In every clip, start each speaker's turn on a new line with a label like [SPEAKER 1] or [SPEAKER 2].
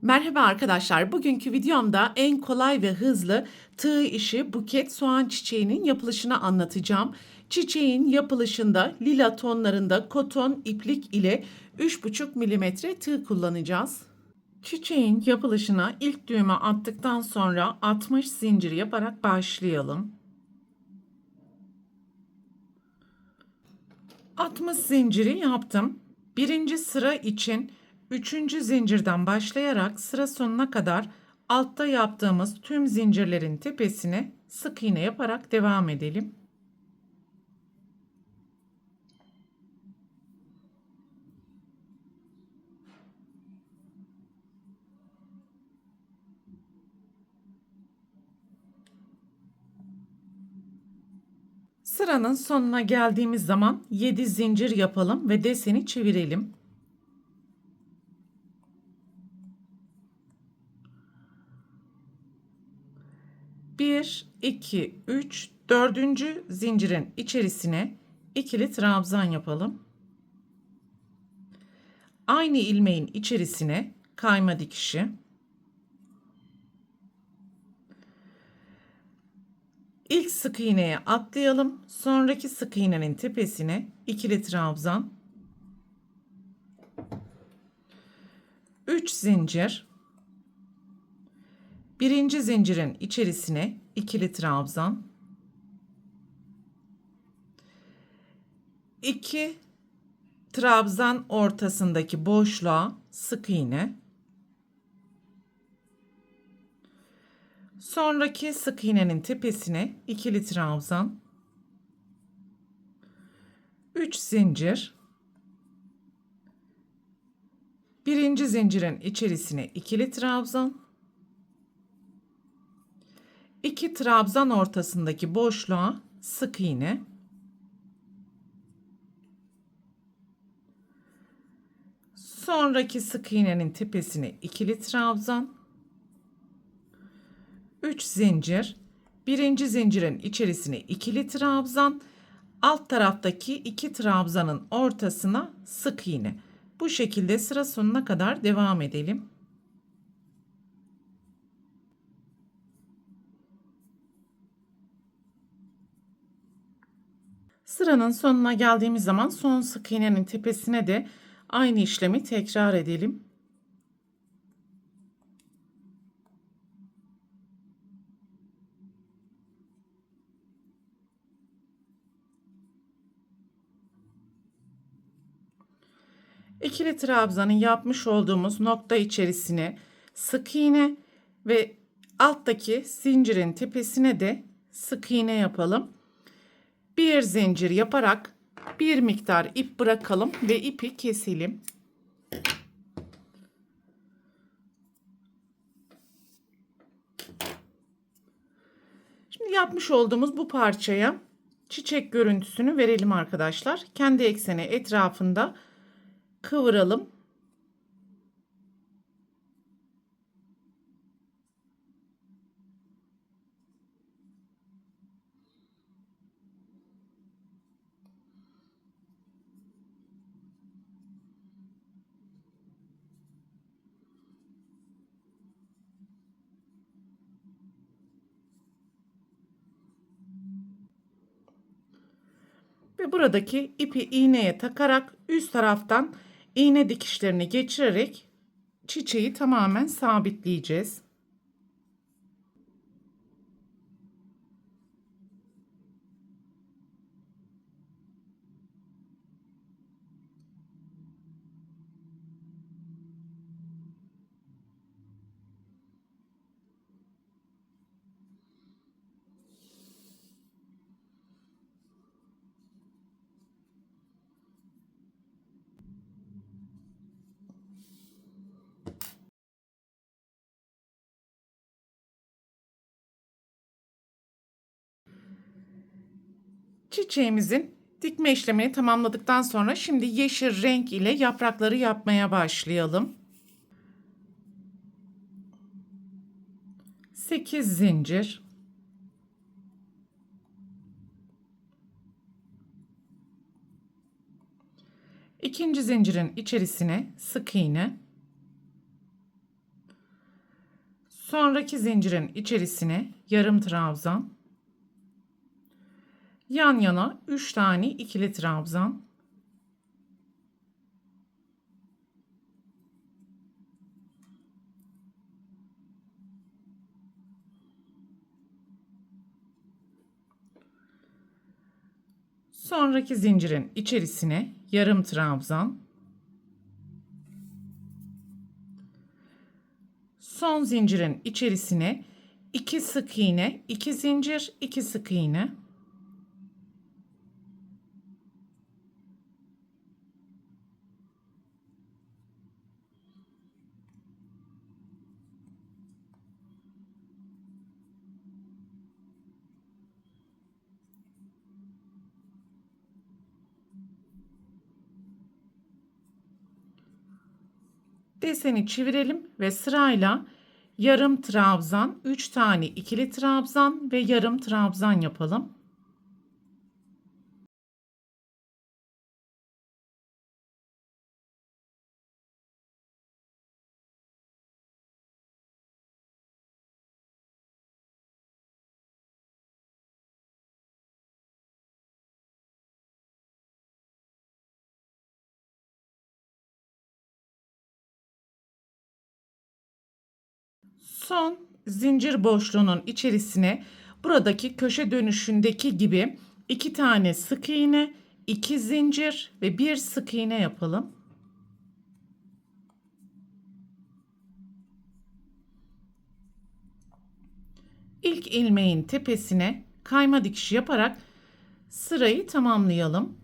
[SPEAKER 1] Merhaba arkadaşlar. Bugünkü videomda en kolay ve hızlı tığ işi buket soğan çiçeğinin yapılışını anlatacağım. Çiçeğin yapılışında lila tonlarında koton iplik ile 3,5 milimetre tığ kullanacağız. Çiçeğin yapılışına ilk düğme attıktan sonra 60 zincir yaparak başlayalım. 60 zinciri yaptım. Birinci sıra için 3. zincirden başlayarak sıra sonuna kadar altta yaptığımız tüm zincirlerin tepesine sık iğne yaparak devam edelim. Sıranın sonuna geldiğimiz zaman 7 zincir yapalım ve deseni çevirelim. Bir, iki, üç, dördüncü zincirin içerisine ikili trabzan yapalım. Aynı ilmeğin içerisine kayma dikişi. İlk sık iğneye atlayalım. Sonraki sık iğnenin tepesine ikili trabzan. 3 zincir. Birinci zincirin içerisine ikili trabzan. 2 trabzan ortasındaki boşluğa sık iğne. Sonraki sık iğnenin tepesine ikili trabzan. 3 zincir. Birinci zincirin içerisine ikili trabzan. 2 trabzan ortasındaki boşluğa sık iğne. Sonraki sık iğnenin tepesine ikili trabzan. 3 zincir. Birinci zincirin içerisine ikili trabzan. Alt taraftaki 2 trabzanın ortasına sık iğne. Bu şekilde sıra sonuna kadar devam edelim. Sıranın sonuna geldiğimiz zaman son sık iğnenin tepesine de aynı işlemi tekrar edelim. İkili trabzanın yapmış olduğumuz nokta içerisine sık iğne ve alttaki zincirin tepesine de sık iğne yapalım. Bir zincir yaparak bir miktar ip bırakalım ve ipi keselim. Şimdi yapmış olduğumuz bu parçaya çiçek görüntüsünü verelim arkadaşlar. Kendi ekseni etrafında kıvıralım. Ve buradaki ipi iğneye takarak üst taraftan iğne dikişlerini geçirerek çiçeği tamamen sabitleyeceğiz. Çiçeğimizin dikme işlemini tamamladıktan sonra şimdi yeşil renk ile yaprakları yapmaya başlayalım. 8 zincir. İkinci zincirin içerisine sık iğne. Sonraki zincirin içerisine yarım trabzan, yan yana 3 tane ikili trabzan, sonraki zincirin içerisine yarım trabzan, son zincirin içerisine 2 sık iğne, 2 zincir, 2 sık iğne. Deseni çevirelim ve sırayla yarım trabzan, 3 tane ikili trabzan ve yarım trabzan yapalım. Son zincir boşluğunun içerisine buradaki köşe dönüşündeki gibi 2 tane sık iğne, 2 zincir ve 1 sık iğne yapalım. İlk ilmeğin tepesine kayma dikişi yaparak sırayı tamamlayalım.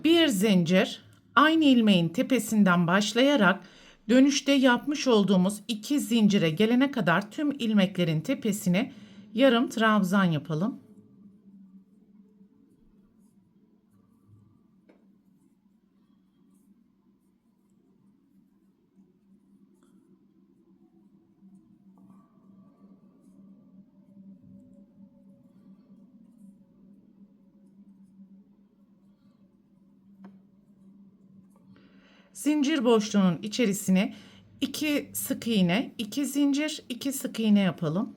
[SPEAKER 1] 1 zincir, aynı ilmeğin tepesinden başlayarak dönüşte yapmış olduğumuz 2 zincire gelene kadar tüm ilmeklerin tepesine yarım trabzan yapalım. Zincir boşluğunun içerisine 2 sık iğne, 2 zincir, 2 sık iğne yapalım.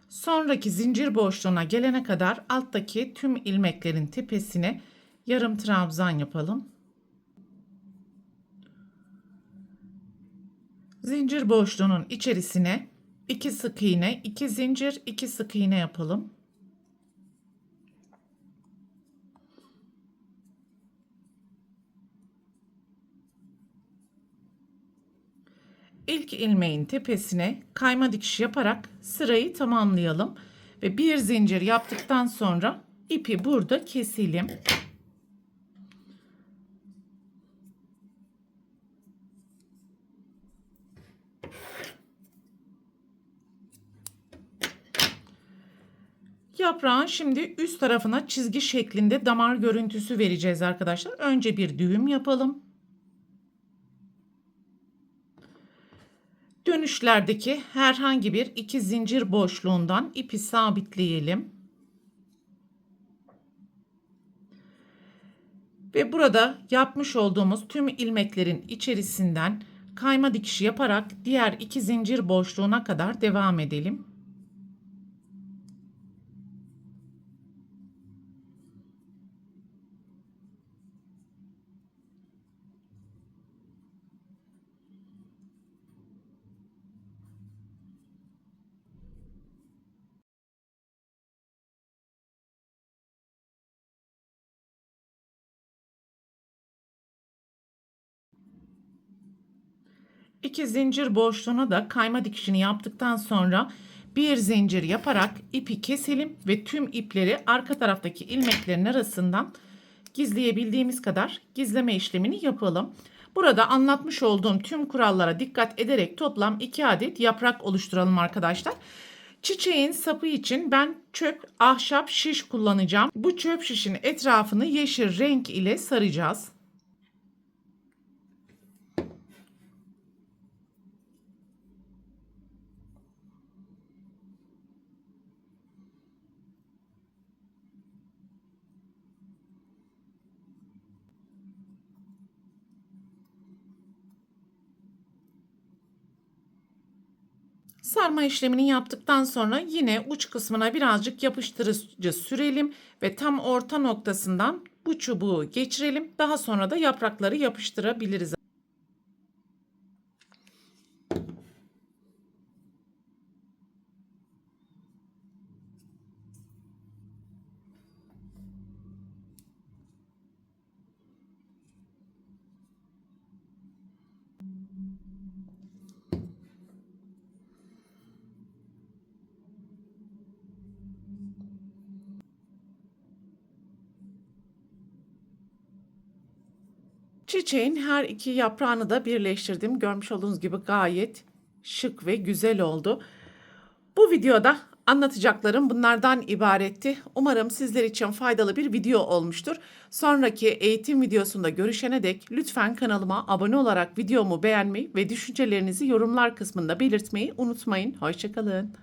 [SPEAKER 1] Sonraki zincir boşluğuna gelene kadar alttaki tüm ilmeklerin tepesine yarım trabzan yapalım. Zincir boşluğunun içerisine 2 sık iğne, 2 zincir, 2 sık iğne yapalım. İlk ilmeğin tepesine kayma dikişi yaparak sırayı tamamlayalım ve bir zincir yaptıktan sonra ipi burada keselim. Yaprağın şimdi üst tarafına çizgi şeklinde damar görüntüsü vereceğiz arkadaşlar. Önce bir düğüm yapalım. Dönüşlerdeki herhangi bir iki zincir boşluğundan ipi sabitleyelim. Ve burada yapmış olduğumuz tüm ilmeklerin içerisinden kayma dikişi yaparak diğer iki zincir boşluğuna kadar devam edelim. İki zincir boşluğuna da kayma dikişini yaptıktan sonra bir zincir yaparak ipi keselim ve tüm ipleri arka taraftaki ilmeklerin arasından gizleyebildiğimiz kadar gizleme işlemini yapalım. Burada anlatmış olduğum tüm kurallara dikkat ederek toplam 2 adet yaprak oluşturalım arkadaşlar. Çiçeğin sapı için ben çöp ahşap şiş kullanacağım. Bu çöp şişin etrafını yeşil renk ile saracağız. Sarma işlemini yaptıktan sonra yine uç kısmına birazcık yapıştırıcı sürelim ve tam orta noktasından bu çubuğu geçirelim. Daha sonra da yaprakları yapıştırabiliriz. Çiçeğin her iki yaprağını da birleştirdim. Görmüş olduğunuz gibi gayet şık ve güzel oldu. Bu videoda anlatacaklarım bunlardan ibaretti. Umarım sizler için faydalı bir video olmuştur. Sonraki eğitim videosunda görüşene dek lütfen kanalıma abone olarak videomu beğenmeyi ve düşüncelerinizi yorumlar kısmında belirtmeyi unutmayın. Hoşça kalın.